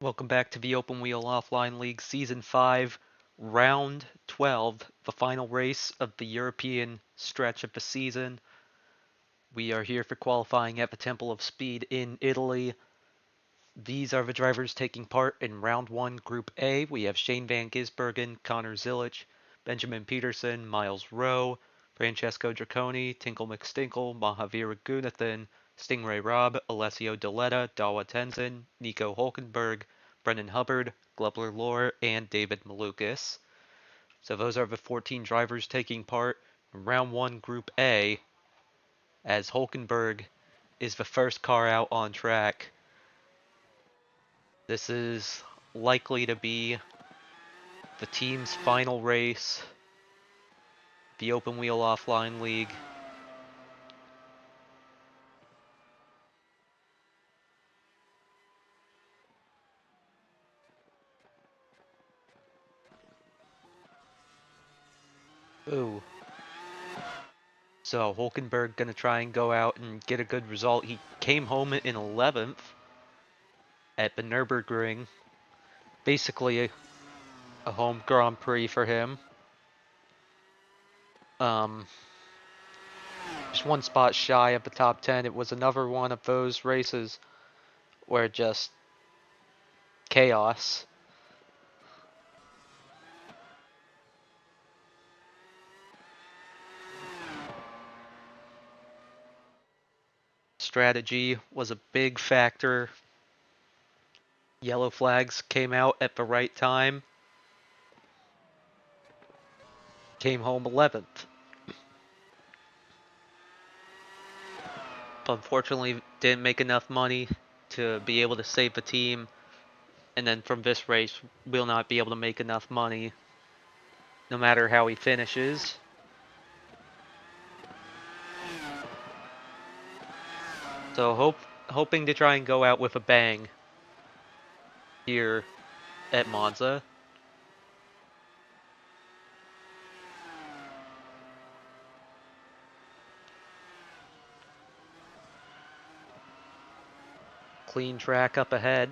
Welcome back to the Open Wheel Offline League Season 5, Round 12, the final race of the European stretch of the season. We are here for qualifying at the Temple of Speed in Italy. These are the drivers taking part in Round 1 Group A. We have Shane Van Gisbergen, Connor Zilic, Benjamin Peterson, Miles Rowe, Francesco Draconi, Tinkle McStinkle, Mahavir Gunathan, Stingray Robb, Alessio Deletta, Dawa Tenzin, Nico Hulkenberg, Brendan Hubbard, Glubler Lore, and David Malukas. So those are the 14 drivers taking part in Round 1 Group A, as Hulkenberg is the first car out on track. This is likely to be the team's final race, the Open Wheel Offline League. Ooh. So Hulkenberg gonna try and go out and get a good result. He came home in 11th at the Nürburgring. Basically a home Grand Prix for him. Just one spot shy of the top 10. It was another one of those races where just chaos. Strategy was a big factor. Yellow flags came out at the right time. Came home 11th. Unfortunately, didn't make enough money to be able to save the team. And then from this race, will not be able to make enough money no matter how he finishes. So hoping to try and go out with a bang here at Monza. Clean track up ahead.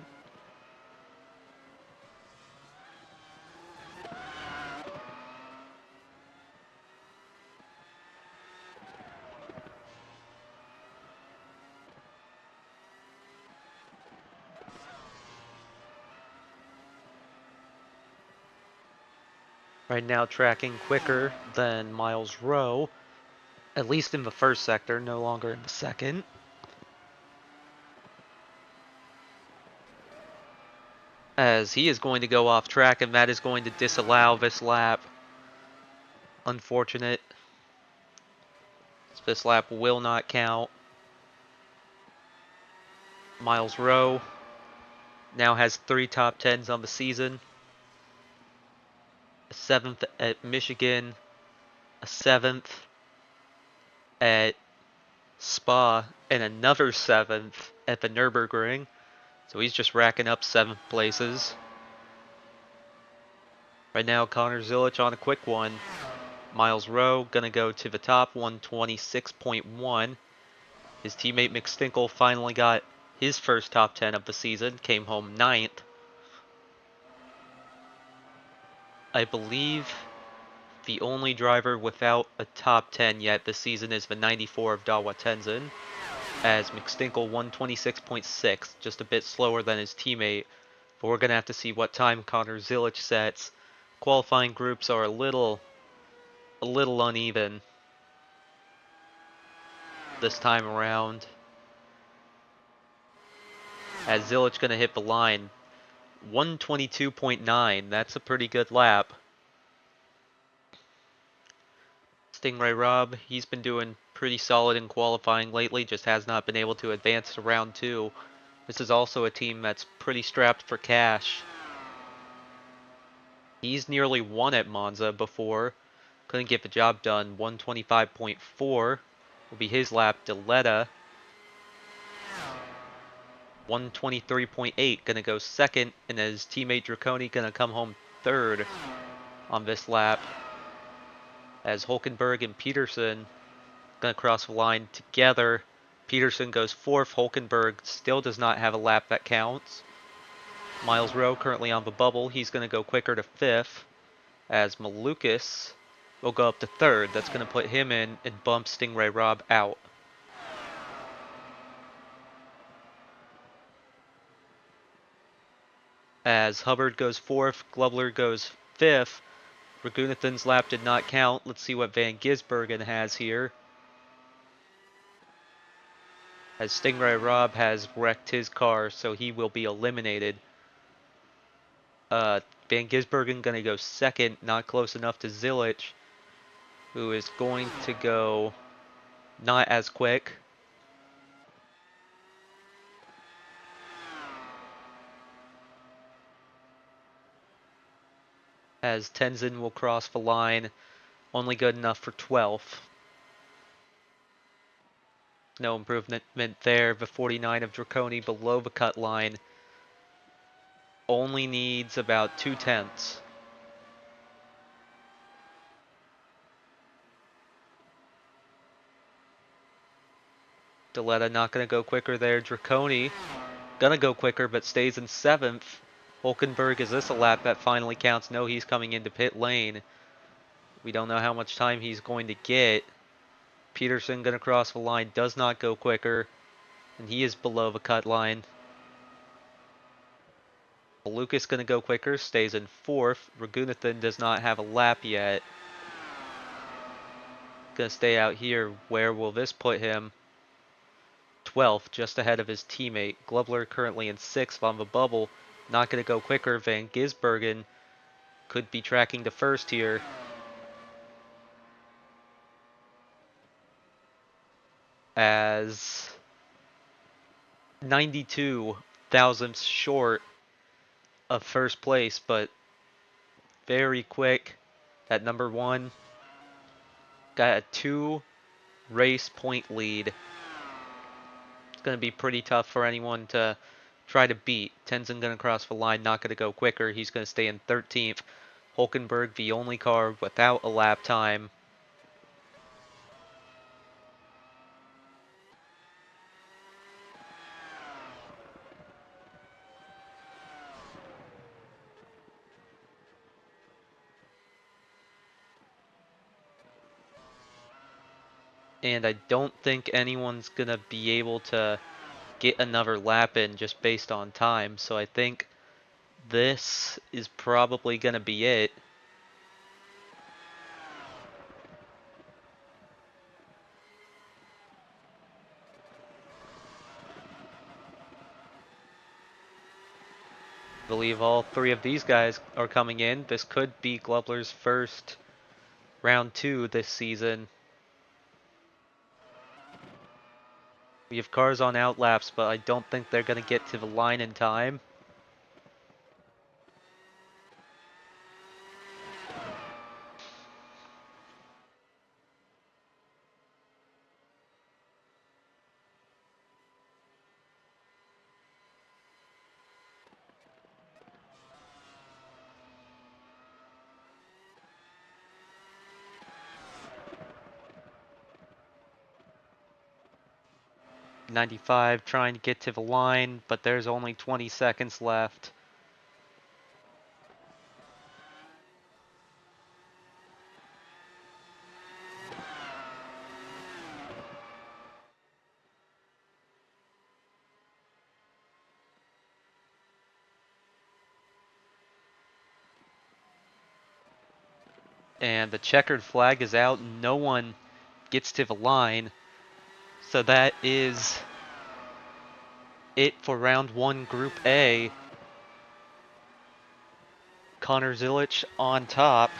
Right now tracking quicker than Miles Rowe, at least in the first sector, no longer in the second. As he is going to go off track, and that is going to disallow this lap. Unfortunate. This lap will not count. Miles Rowe now has 3 top 10s on the season. A 7th at Michigan, a 7th at Spa, and another 7th at the Nürburgring. So he's just racking up 7th places. Right now, Connor Zilic on a quick one. Miles Rowe gonna go to the top, 126.1. His teammate McStinkle finally got his first top 10 of the season, came home 9th. I believe the only driver without a top 10 yet this season is the 94 of Dawa Tenzin, as McStinkle 126.6, just a bit slower than his teammate. But we're going to have to see what time Connor Zilic sets. Qualifying groups are a little uneven this time around, as Zilic going to hit the line. 122.9, that's a pretty good lap. Stingray Robb, he's been doing pretty solid in qualifying lately, just has not been able to advance to round 2. This is also a team that's pretty strapped for cash. He's nearly won at Monza before, couldn't get the job done. 125.4 will be his lap. Deletta, 123.8, gonna go second, and his teammate Draconi gonna come home third on this lap, as Hulkenberg and Peterson gonna cross the line together. Peterson goes 4th, Hulkenberg still does not have a lap that counts. Miles Rowe currently on the bubble. He's going to go quicker to 5th, as Malukas will go up to 3rd. That's going to put him in and bump Stingray Rob out. As Hubbard goes 4th, Glubler goes 5th. Ragunathan's lap did not count. Let's see what Van Gisbergen has here. As Stingray Rob has wrecked his car, so he will be eliminated. Van Gisbergen going to go 2nd, not close enough to Zilich, who is going to go not as quick. As Tenzin will cross the line, only good enough for 12th. No improvement there. The 49 of Draconi below the cut line only needs about 2/10. Deletta not going to go quicker there. Draconi going to go quicker but stays in 7th. Hulkenberg, is this a lap that finally counts? No, he's coming into pit lane. We don't know how much time he's going to get. Peterson going to cross the line, does not go quicker, and he is below the cut line. Lucas going to go quicker, stays in 4th. Ragunathan does not have a lap yet. Going to stay out here. Where will this put him? 12th, just ahead of his teammate. Glubler currently in 6th on the bubble. Not going to go quicker. Van Gisbergen could be tracking to 1st here. As 92 thousandths short of 1st place, but very quick at number 1. Got a 2 race point lead. It's going to be pretty tough for anyone to try to beat. Tenzin going to cross the line, not going to go quicker. He's going to stay in 13th. Hulkenberg, the only car without a lap time. And I don't think anyone's going to be able to get another lap in just based on time. So I think this is probably going to be it. I believe all 3 of these guys are coming in. This could be Glubler's first round 2 this season. We have cars on outlaps, but I don't think they're going to get to the line in time. .95 trying to get to the line, but there's only 20 seconds left. And the checkered flag is out. No one gets to the line. So that is it for round 1, Group A. Connor Zilich on top.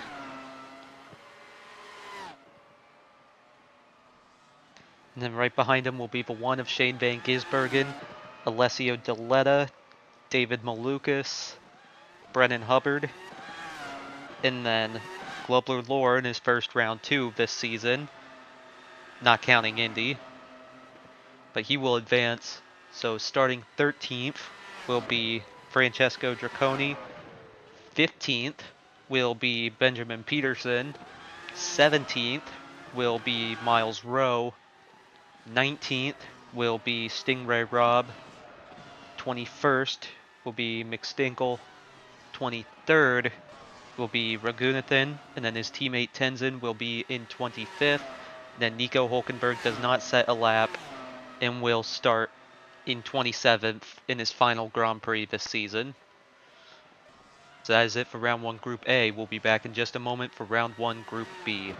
And then right behind him will be the 1 of Shane Van Gisbergen, Alessio Deletta, David Malukas, Brennan Hubbard, and then Globler Lore in his first round 2 this season, not counting Indy. But he will advance. So starting 13th will be Francesco Draconi. 15th will be Benjamin Peterson. 17th will be Miles Rowe. 19th will be Stingray Rob. 21st will be McStinkle. 23rd will be Ragunathan, and then his teammate Tenzin will be in 25th. Then Nico Hulkenberg does not set a lap and will start in 27th in his final Grand Prix this season. So that is it for round 1 Group A. We'll be back in just a moment for round 1 Group B.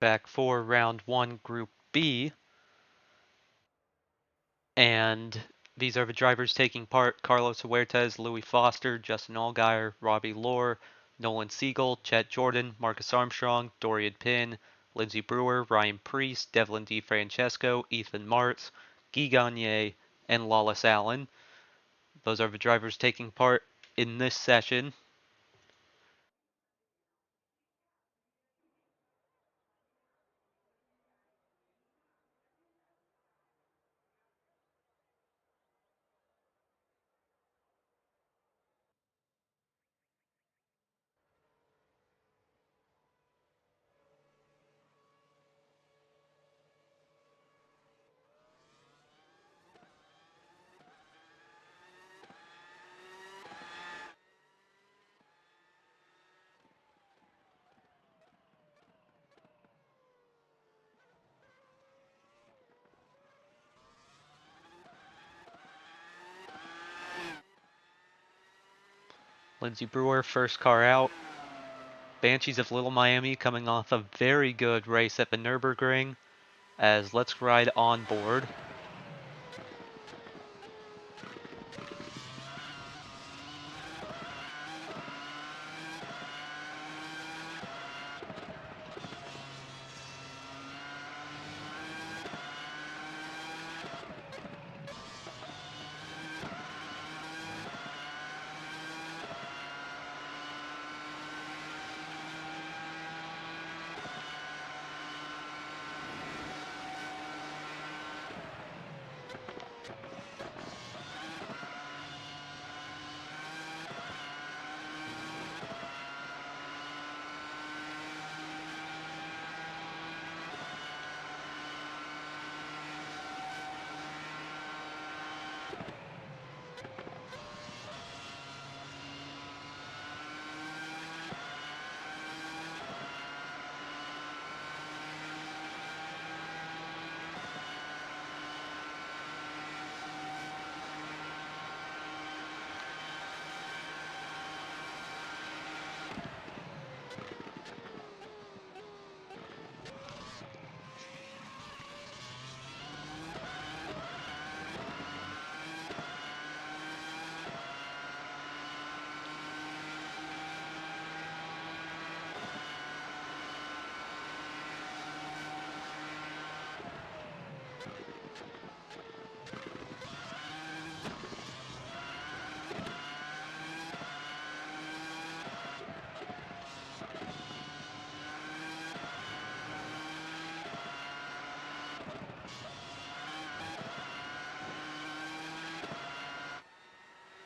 Back for round 1 Group B. And these are the drivers taking part: Carlos Huertas, Louis Foster, Justin Allgaier, Robbie Lohr, Nolan Siegel, Chet Jordan, Marcus Armstrong, Dorian Pinn, Lindsey Brewer, Ryan Preece, Devlin DeFrancesco, Ethan Martz, Guy Gagne, and Lawless Allen. Those are the drivers taking part in this session. Lindsey Brewer, first car out. Banshees of Little Miami coming off a very good race at the Nürburgring, as Let's Ride on board.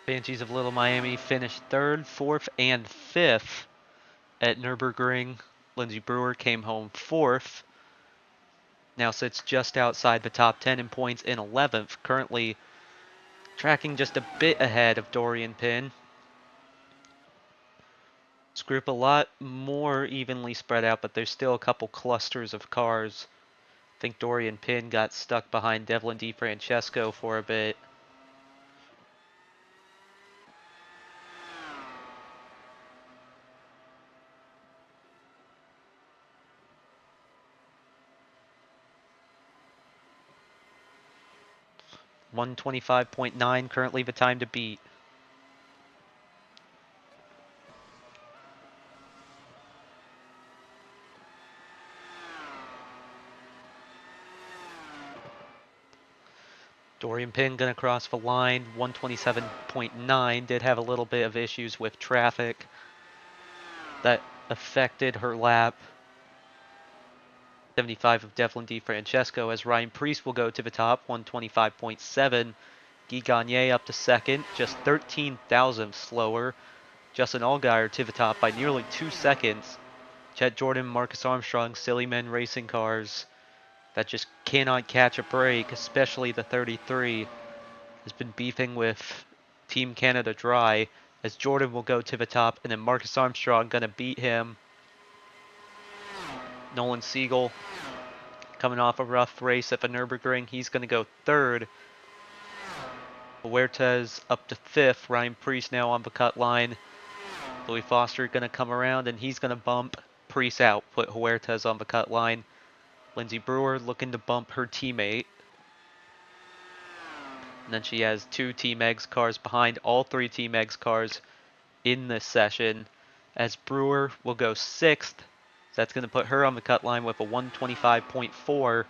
Banshees of Little Miami finished third, fourth, and fifth at Nürburgring. Lindsey Brewer came home fourth. Now sits just outside the top 10 in points in 11th, currently tracking just a bit ahead of Dorian Pin. This group a lot more evenly spread out, but there's still a couple clusters of cars. I think Dorian Pin got stuck behind Devlin DeFrancesco for a bit. .125.9 currently the time to beat. Dorian Pin gonna cross the line. 127.9 did have a little bit of issues with traffic that affected her lap. 75 of Devlin DeFrancesco as Ryan Preece will go to the top. 125.7. Guy Gagné up to second, just 13 thousandths slower. Justin Allgaier to the top by nearly 2 seconds. Chet Jordan, Marcus Armstrong, silly men racing cars that just cannot catch a break, especially the 33, has been beefing with Team Canada Dry as Jordan will go to the top and then Marcus Armstrong gonna beat him. Nolan Siegel coming off a rough race at the Nürburgring, he's gonna go third. Huertas up to fifth. Ryan Preece now on the cut line. Louis Foster gonna come around and he's gonna bump Preece out, put Huertas on the cut line. Lindsey Brewer looking to bump her teammate. And then she has two Team Eggs cars behind, all three Team Eggs cars in this session. As Brewer will go sixth. So that's gonna put her on the cut line with a 125.4.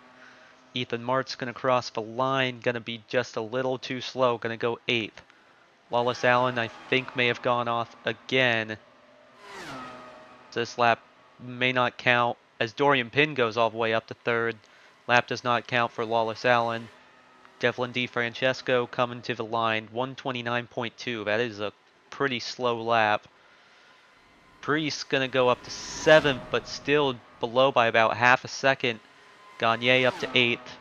Ethan Mart's gonna cross the line, gonna be just a little too slow, gonna go eighth. Lawless Allen, I think, may have gone off again. This lap may not count as Dorian Pin goes all the way up to third. Lap does not count for Lawless Allen. Devlin DeFrancesco coming to the line, 129.2. That is a pretty slow lap. Preece gonna go up to seventh, but still below by about half a second. Gagne up to eighth.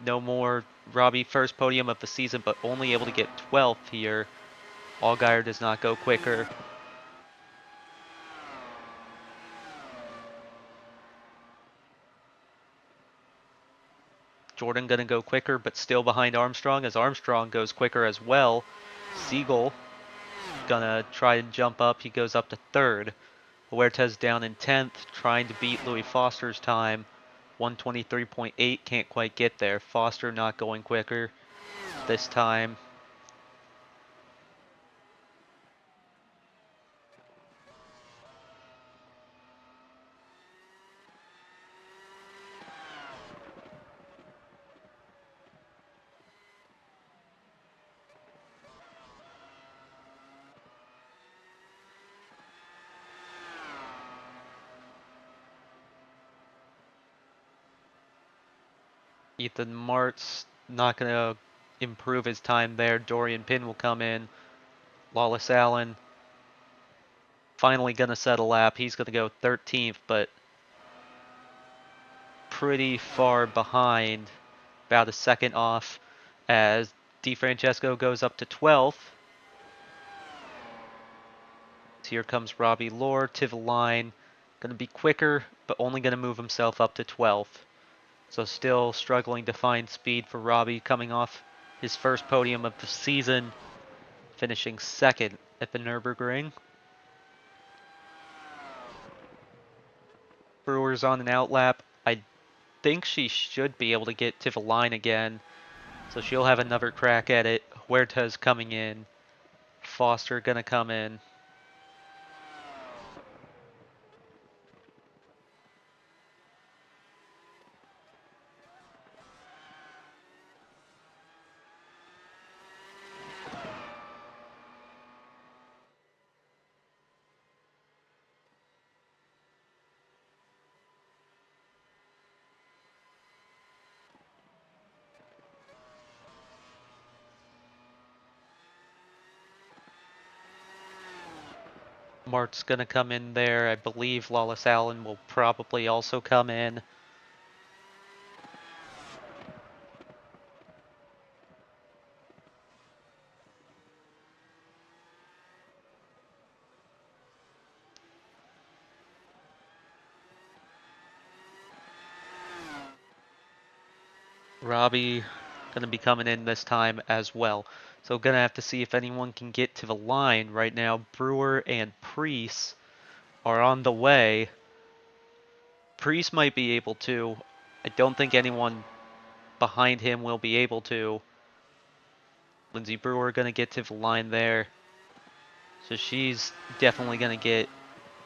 No more. Robbie first podium of the season, but only able to get 12th here. Allgaier does not go quicker. Jordan gonna go quicker, but still behind Armstrong as Armstrong goes quicker as well. Siegel gonna try and jump up. He goes up to third. Huertas down in 10th, trying to beat Louis Foster's time. 123.8, can't quite get there. Foster not going quicker this time. Ethan Mart's not going to improve his time there. Dorian Pin will come in. Lawless Allen finally going to set a lap. He's going to go 13th, but pretty far behind. About a second off as DeFrancesco goes up to 12th. Here comes Robbie Lohr to the line. Going to be quicker, but only going to move himself up to 12th. So still struggling to find speed for Robbie, coming off his first podium of the season, finishing second at the Nürburgring. Brewer's on an outlap. I think she should be able to get to the line again, so she'll have another crack at it. Huertas coming in. Foster gonna come in. Mart's gonna come in there. I believe Lawless Allen will probably also come in. Robbie gonna be coming in this time as well. So gonna have to see if anyone can get to the line right now. Brewer and Priest are on the way. Priest might be able to. I don't think anyone behind him will be able to. Lindsay Brewer gonna get to the line there. So she's definitely gonna get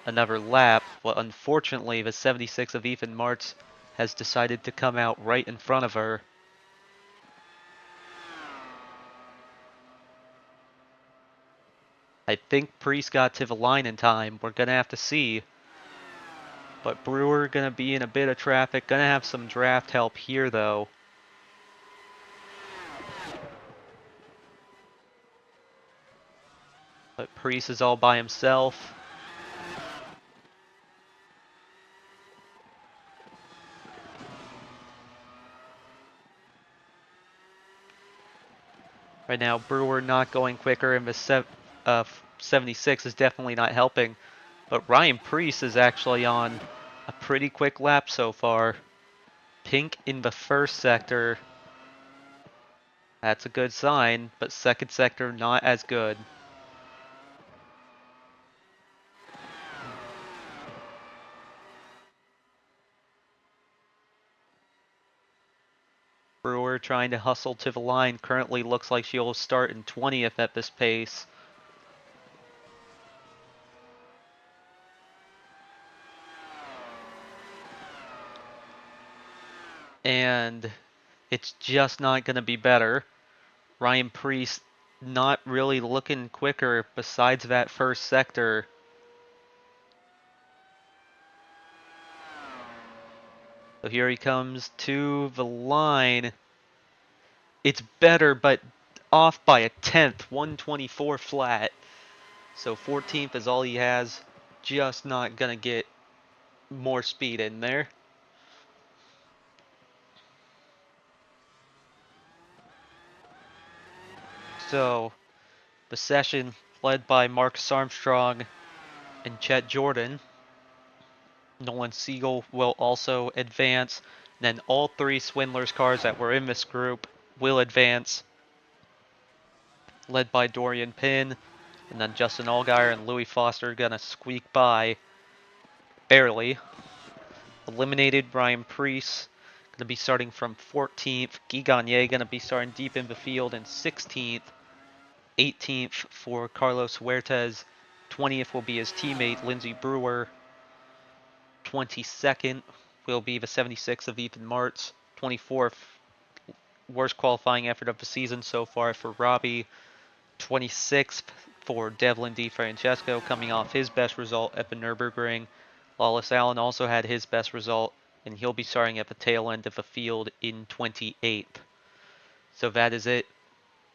another lap. But unfortunately, the 76 of Ethan Martz has decided to come out right in front of her. I think Priest got to the line in time. We're gonna have to see. But Brewer gonna be in a bit of traffic. Gonna have some draft help here though. But Priest is all by himself. Right now, Brewer not going quicker, and the 76 is definitely not helping. But Ryan Priest is actually on a pretty quick lap so far. Pink in the first sector. That's a good sign, but second sector not as good. Brewer trying to hustle to the line. Currently looks like she'll start in 20th at this pace. And it's just not going to be better. Ryan Priest not really looking quicker besides that first sector. So here he comes to the line. It's better, but off by a tenth, 124 flat. So 14th is all he has. Just not going to get more speed in there. So the session led by Marcus Armstrong and Chet Jordan. Nolan Siegel will also advance. Then all three Swindlers cars that were in this group will advance, led by Dorian Pinn. And then Justin Allgaier and Louis Foster gonna squeak by, barely. Eliminated Ryan Priest, gonna be starting from 14th. Guy Gagne gonna be starting deep in the field in 16th. 18th for Carlos Huertas. 20th will be his teammate Lindsey Brewer. 22nd will be the 76 of Ethan Martz. 24th, worst qualifying effort of the season so far for Robbie. 26th for Devlin DiFrancesco, coming off his best result at the Nürburgring. Lawless Allen also had his best result, and he'll be starting at the tail end of the field in 28th. So that is it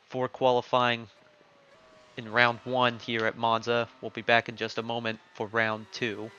for qualifying in round one here at Monza. We'll be back in just a moment for round two.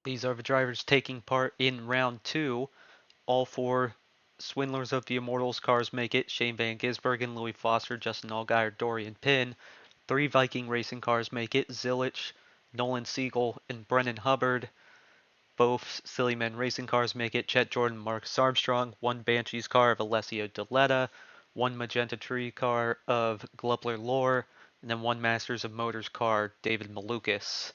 These are the drivers taking part in round 2. All 4 Swindlers of the Immortals cars make it. Shane Van Gisbergen, Louis Foster, Justin Allgaier, Dorian Pinn. 3 Viking racing cars make it. Zilich, Nolan Siegel, and Brennan Hubbard. Both Silly Men racing cars make it. Chet Jordan, Marcus Armstrong. 1 Banshees car of Alessio Deletta. 1 Magenta Tree car of Glubler Lore. And then 1 Masters of Motors car, David Malukas.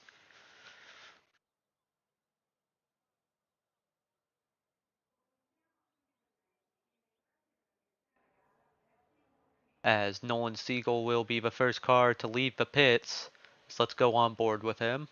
As Nolan Siegel will be the first car to leave the pits. So let's go on board with him.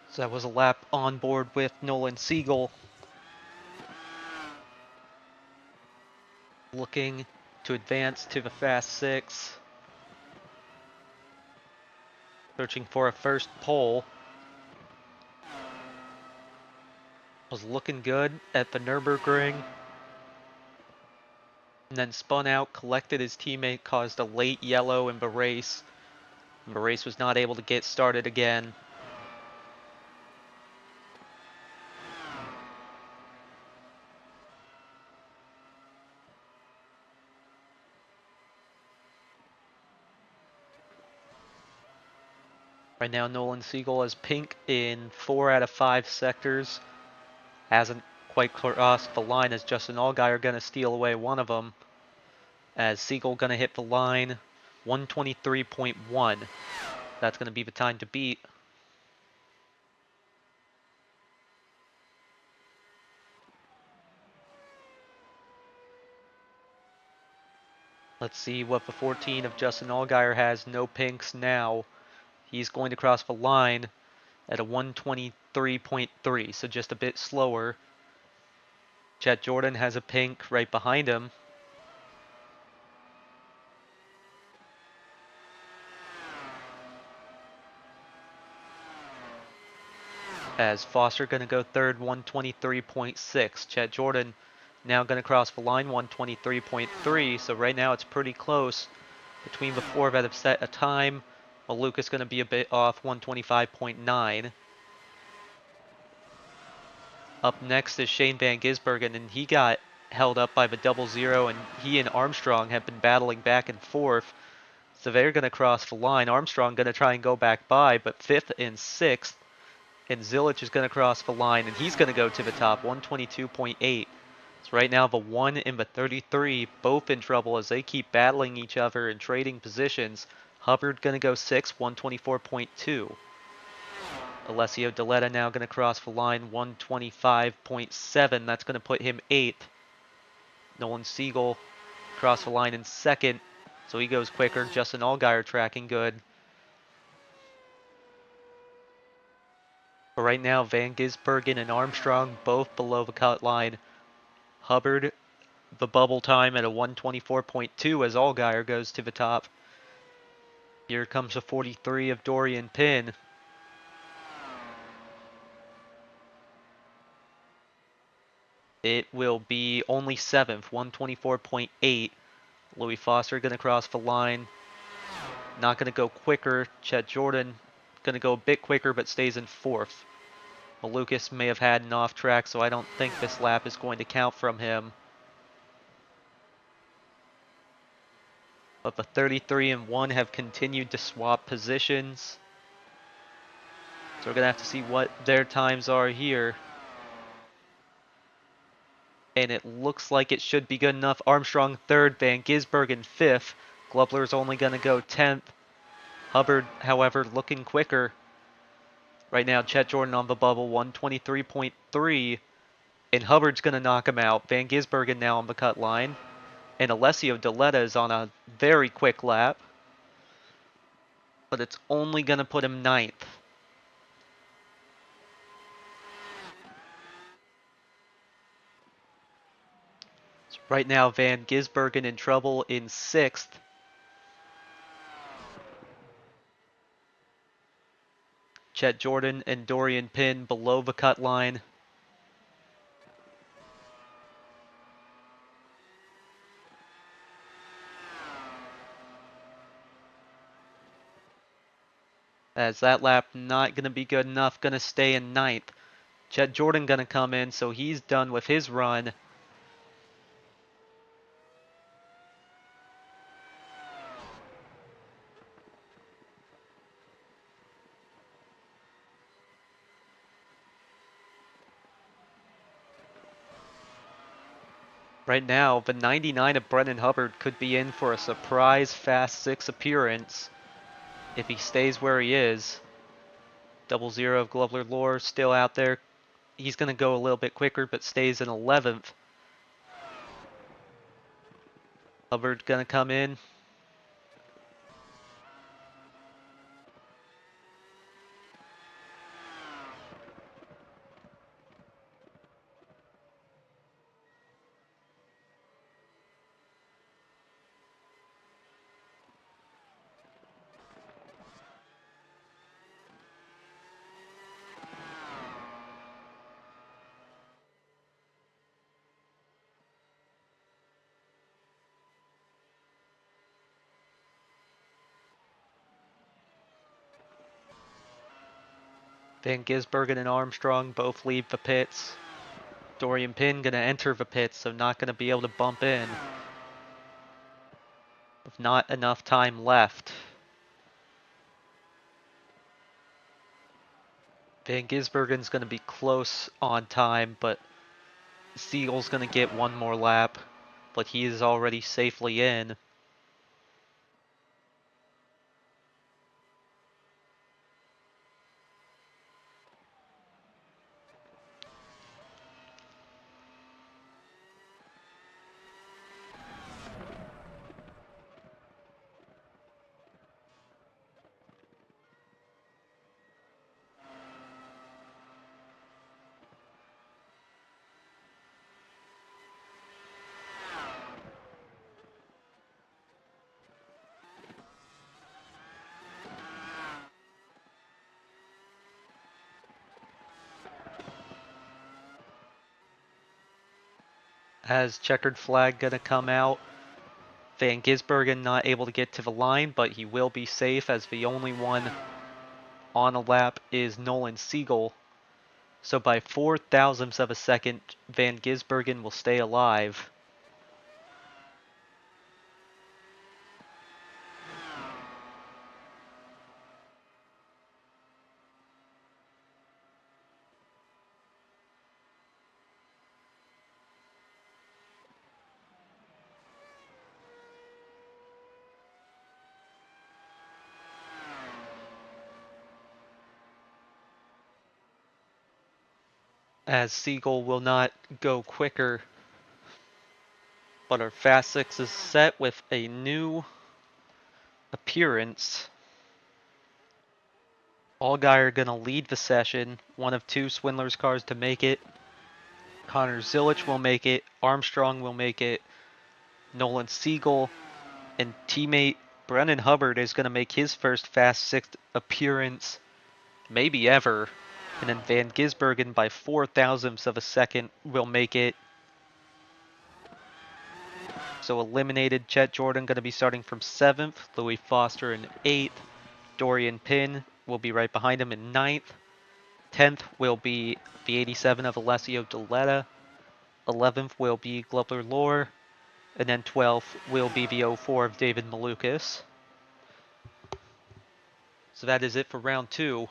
So that was a lap on board with Nolan Siegel, looking to advance to the Fast 6, searching for a first pole. Was looking good at the Nürburgring, and then spun out, collected his teammate, caused a late yellow in the race. And the race was not able to get started again. Right now, Nolan Siegel is pink in 4 out of 5 sectors. Hasn't quite crossed the line as Justin Allgaier going to steal away one of them. As Siegel going to hit the line, 123.1. That's going to be the time to beat. Let's see what the 14 of Justin Allgaier has. No pinks now. He's going to cross the line at a 123.3, so just a bit slower. Chet Jordan has a pink right behind him. As Foster going to go third, 123.6. Chet Jordan now going to cross the line, 123.3. So right now it's pretty close between the 4 that have set a time. Malukas going to be a bit off, 125.9. Up next is Shane Van Gisbergen, and he got held up by the 00, and he and Armstrong have been battling back and forth. So they're going to cross the line. Armstrong going to try and go back by, but 5th and 6th. And Zilich is going to cross the line, and he's going to go to the top, 122.8. So right now, the 1 and the 33 both in trouble as they keep battling each other and trading positions. Hubbard going to go 6, 124.2. Alessio Deletta now going to cross the line, 125.7. That's going to put him 8th. Nolan Siegel across the line in second, so he goes quicker. Justin Allgaier tracking good. But right now, Van Gisbergen and Armstrong both below the cut line. Hubbard, the bubble time at a 124.2 as Allgaier goes to the top. Here comes a 43 of Dorian Pinn. It will be only 7th, 124.8. Louis Foster going to cross the line. Not going to go quicker. Chet Jordan going to go a bit quicker but stays in 4th. Malukas may have had an off track, so I don't think this lap is going to count from him. But the 33 and 1 have continued to swap positions. So we're going to have to see what their times are here. And it looks like it should be good enough. Armstrong 3rd, Van Gisbergen 5th. Glubler's only going to go 10th. Hubbard, however, looking quicker. Right now, Chet Jordan on the bubble, 123.3. And Hubbard's going to knock him out. Van Gisbergen now on the cut line. And Alessio Deletta is on a very quick lap. But it's only going to put him 9th. So right now, Van Gisbergen in trouble in 6th. Chet Jordan and Dorian Pinn below the cut line. As that lap not going to be good enough, going to stay in 9th. Chet Jordan going to come in, so he's done with his run. Right now, the 99 of Brennan Hubbard could be in for a surprise Fast 6 appearance if he stays where he is. 00 of Glover Lore still out there. He's going to go a little bit quicker, but stays in 11th. Hubbard going to come in. Van Gisbergen and Armstrong both leave the pits. Dorian Pinn going to enter the pits, so not going to be able to bump in. With not enough time left. Van Gisbergen's going to be close on time, but Siegel's going to get one more lap, but he is already safely in. Has checkered flag going to come out? Van Gisbergen not able to get to the line, but he will be safe as the only one on a lap is Nolan Siegel. So by 4,000ths of a second, Van Gisbergen will stay alive. As Siegel will not go quicker. But our Fast Six is set with a new appearance. Allgaier gonna lead the session. One of two Swindlers cars to make it. Connor Zilic will make it. Armstrong will make it. Nolan Siegel and teammate Brennan Hubbard is gonna make his first Fast Six appearance, maybe ever. And then Van Gisbergen by 4 thousandths of a second will make it. So eliminated Chet Jordan going to be starting from 7th, Louis Foster in 8th, Dorian Pinn will be right behind him in 9th, 10th will be the 87 of Alessio Deletta, 11th will be Glover Lore, and then 12th will be the 04 of David Malukas. So that is it for round 2.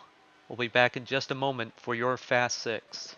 We'll be back in just a moment for your Fast 6.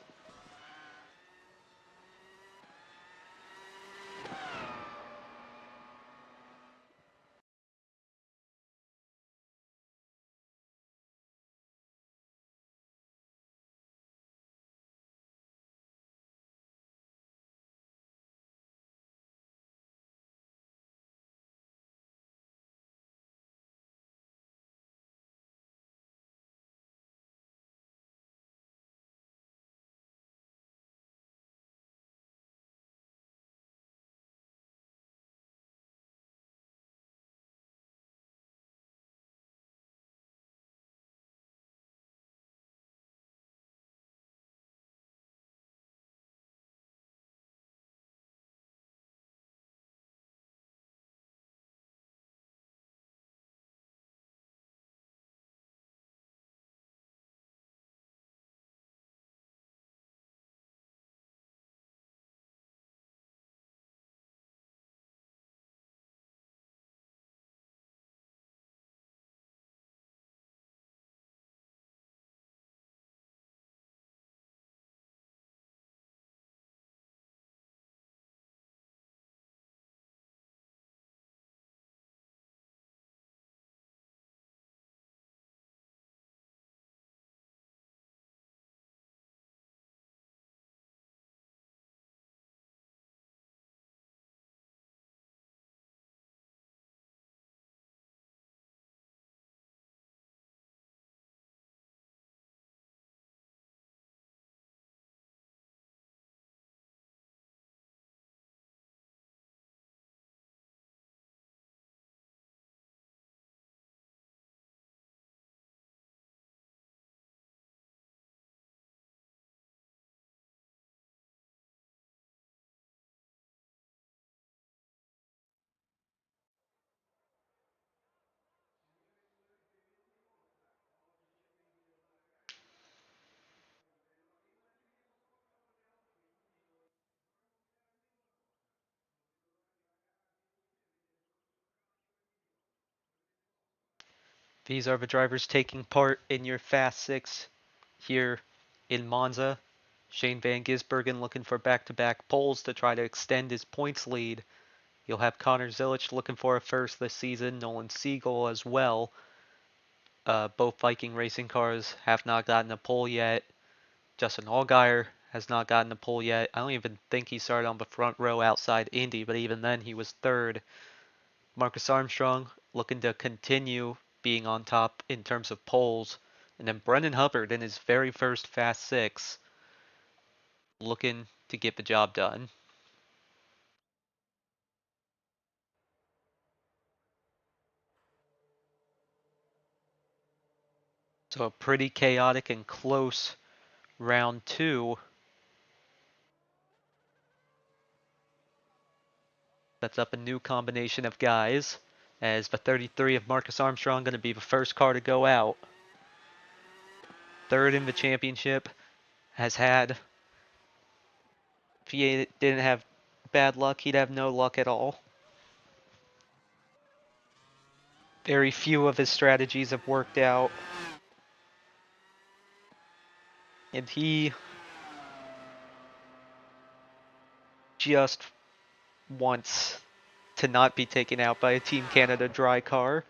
These are the drivers taking part in your Fast 6 here in Monza. Shane Van Gisbergen looking for back-to-back poles to try to extend his points lead. You'll have Connor Zilic looking for a first this season, Nolan Siegel as well. Both Viking racing cars have not gotten a pole yet. Justin Allgaier has not gotten a pole yet. I don't even think he started on the front row outside Indy, but even then he was third. Marcus Armstrong looking to continue being on top in terms of poles. And then Brendan Hubbard in his very first Fast 6 looking to get the job done. So a pretty chaotic and close round 2. Sets up a new combination of guys. As the 33 of Marcus Armstrong going to be the first car to go out. Third in the championship. Has had, if he didn't have bad luck, he'd have no luck at all. Very few of his strategies have worked out. And he just wants to not be taken out by a Team Canada dry car.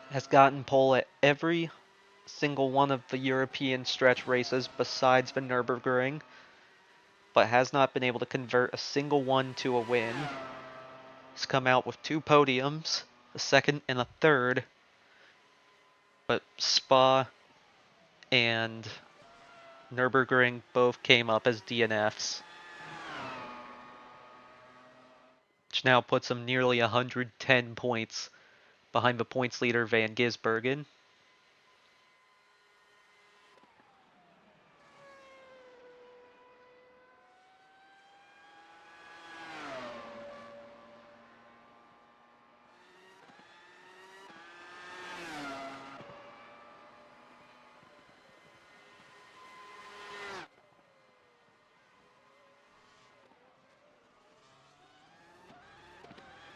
has gotten pole at every single one of the European stretch races besides the Nürburgring, but has not been able to convert a single one to a win. He's come out with 2 podiums, a second and a third, but Spa and Nürburgring both came up as DNFs, which now puts him nearly 110 points behind the points leader Van Gisbergen.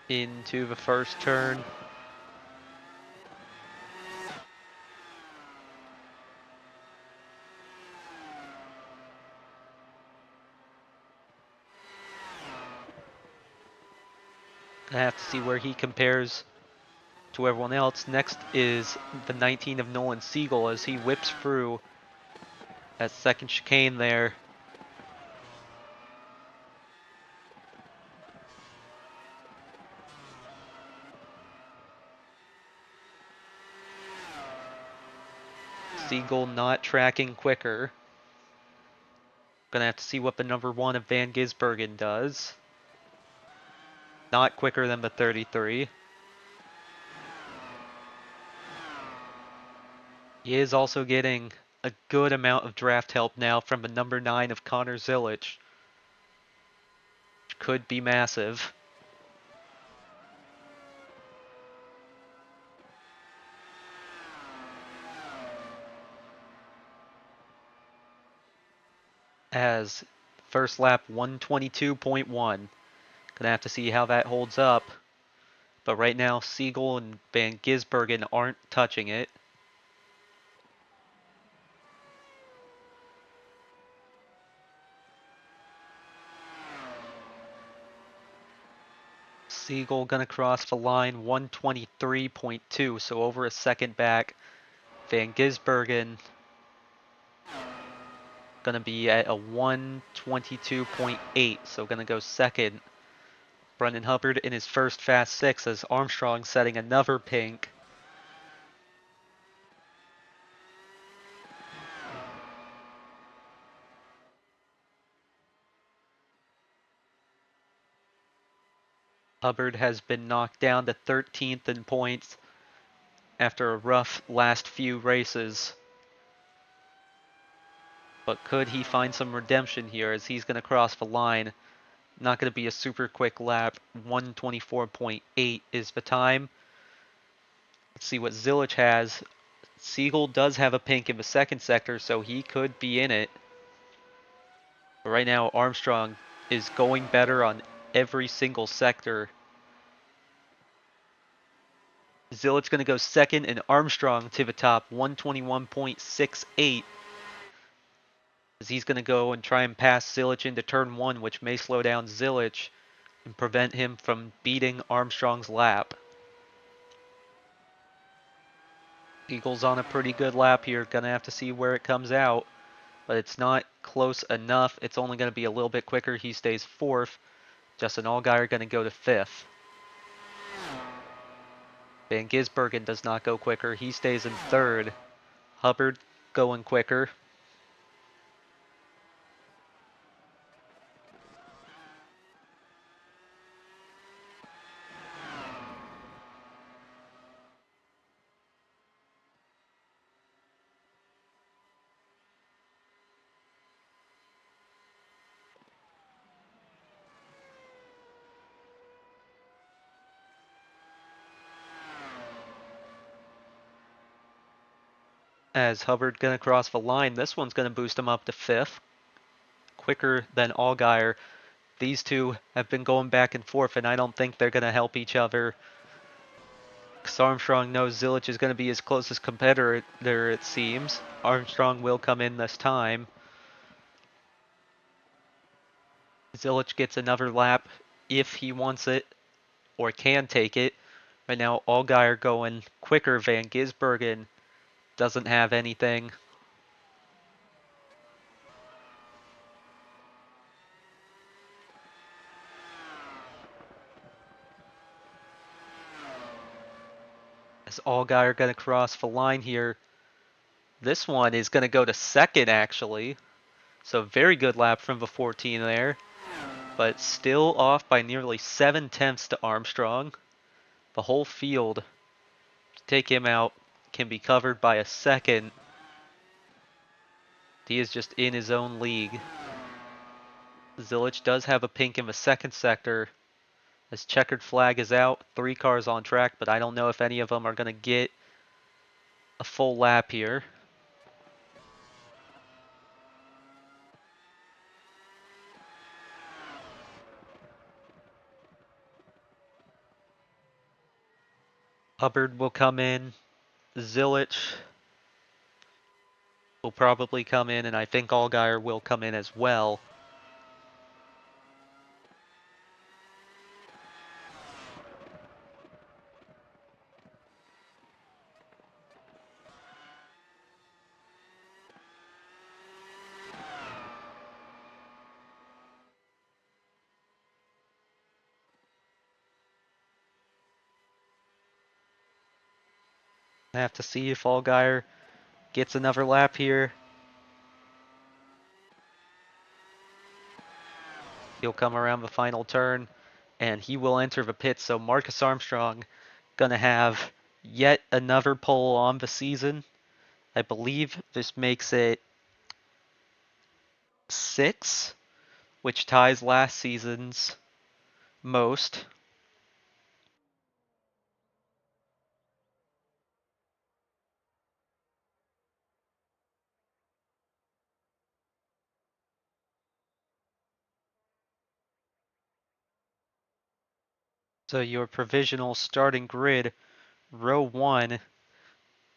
Into the first turn. Gonna have to see where he compares to everyone else. Next is the 19 of Nolan Siegel as he whips through that second chicane there. Siegel not tracking quicker. Gonna have to see what the number 1 of Van Gisbergen does. Not quicker than the 33. He is also getting a good amount of draft help now from the number 9 of Connor Zilich, which could be massive. As first lap 122.1. Gonna have to see how that holds up. But right now, Siegel and Van Gisbergen aren't touching it. Siegel gonna cross the line 123.2, so over a second back. Van Gisbergen gonna be at a 122.8, so gonna go second. Brendan Hubbard in his first Fast 6 as Armstrong setting another pink. Hubbard has been knocked down to 13th in points after a rough last few races. But could he find some redemption here as he's going to cross the line? Not going to be a super quick lap. 124.8 is the time. Let's see what Zilich has. Siegel does have a pink in the second sector, so he could be in it. But right now, Armstrong is going better on every single sector. Zilich going to go second and Armstrong to the top, 121.68. As he's going to go and try and pass Zilich into turn 1, which may slow down Zilich and prevent him from beating Armstrong's lap. Eagles on a pretty good lap here. Going to have to see where it comes out. But it's not close enough. It's only going to be a little bit quicker. He stays 4th. Justin Allgaier going to go to 5th. Van Gisbergen does not go quicker. He stays in 3rd. Hubbard going quicker. As Hubbard going to cross the line, this one's going to boost him up to 5th. Quicker than Allgaier. These two have been going back and forth, and I don't think they're going to help each other. Because Armstrong knows Zilich is going to be his closest competitor, it seems. Armstrong will come in this time. Zilich gets another lap if he wants it, or can take it. Right now, Allgaier going quicker. Van Gisbergen doesn't have anything. As Allgaier going to cross the line here. This one is going to go to second, actually. So very good lap from the 14 there. But still off by nearly 7/10 to Armstrong. The whole field, to take him out, can be covered by a second. He is just in his own league. Zilic does have a pink in the second sector. His checkered flag is out. 3 cars on track, but I don't know if any of them are going to get a full lap here. Hubbard will come in. Zilic will probably come in, and I think Allgaier will come in as well. I have to see if Allgaier gets another lap here. He'll come around the final turn, and he will enter the pit. So Marcus Armstrong gonna have yet another pole on the season. I believe this makes it 6, which ties last season's most. So your provisional starting grid, row 1,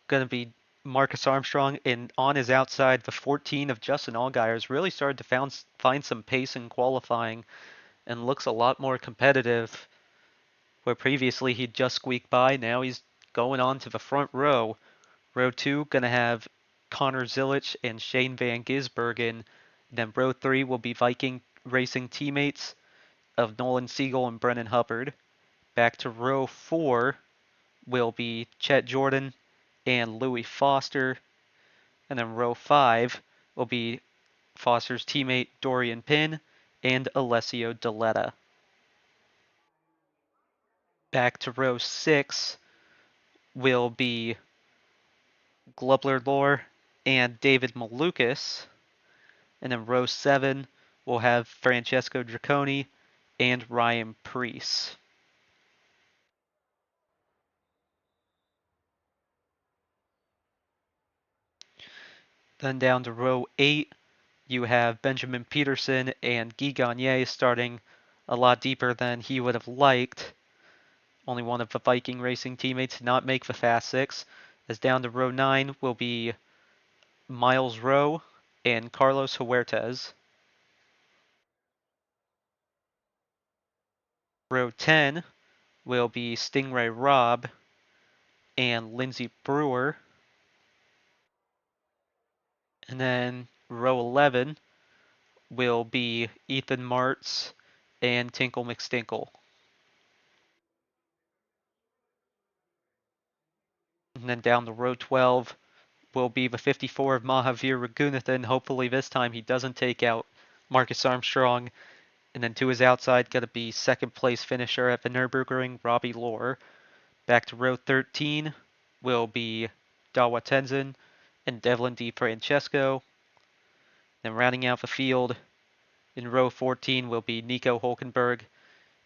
gonna be Marcus Armstrong, and on his outside, the 14 of Justin Allgaier has really started to find some pace in qualifying and looks a lot more competitive. Where previously he'd just squeak by, now he's going on to the front row. Row 2 gonna have Connor Zilic and Shane Van Gisbergen. Then row 3 will be Viking Racing teammates of Nolan Siegel and Brennan Hubbard. Back to row 4 will be Chet Jordan and Louis Foster. And then row 5 will be Foster's teammate Dorian Pinn and Alessio Deletta. Back to row 6 will be Glubler Lore and David Malukas. And then row 7 will have Francesco Draconi and Ryan Preece. Then down to row 8, you have Benjamin Peterson and Guy Gagne starting a lot deeper than he would have liked. Only one of the Viking Racing teammates did not make the Fast 6. As down to row 9 will be Miles Rowe and Carlos Huertas. Row 10 will be Stingray Robb and Lindsey Brewer. And then row 11 will be Ethan Martz and Tinkle McStinkle. And then down to row 12 will be the 54 of Mahavir Raghunathan. Hopefully this time he doesn't take out Marcus Armstrong. And then to his outside, going to be second place finisher at the Nürburgring, Robbie Lohr. Back to row 13 will be Dawa Tenzin and Devlin DiFrancesco. Then rounding out the field in row 14 will be Nico Hulkenberg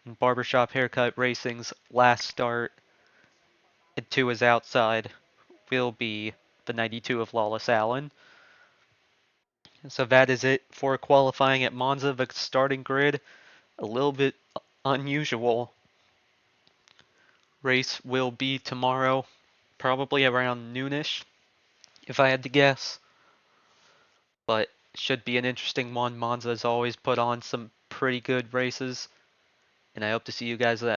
and Barbershop Haircut Racing's last start. And to his outside will be the 92 of Lawless Allen. So that is it for qualifying at Monza. The starting grid, a little bit unusual. Race will be tomorrow, probably around noonish, if I had to guess. But should be an interesting one. Monza has always put on some pretty good races, and I hope to see you guys then.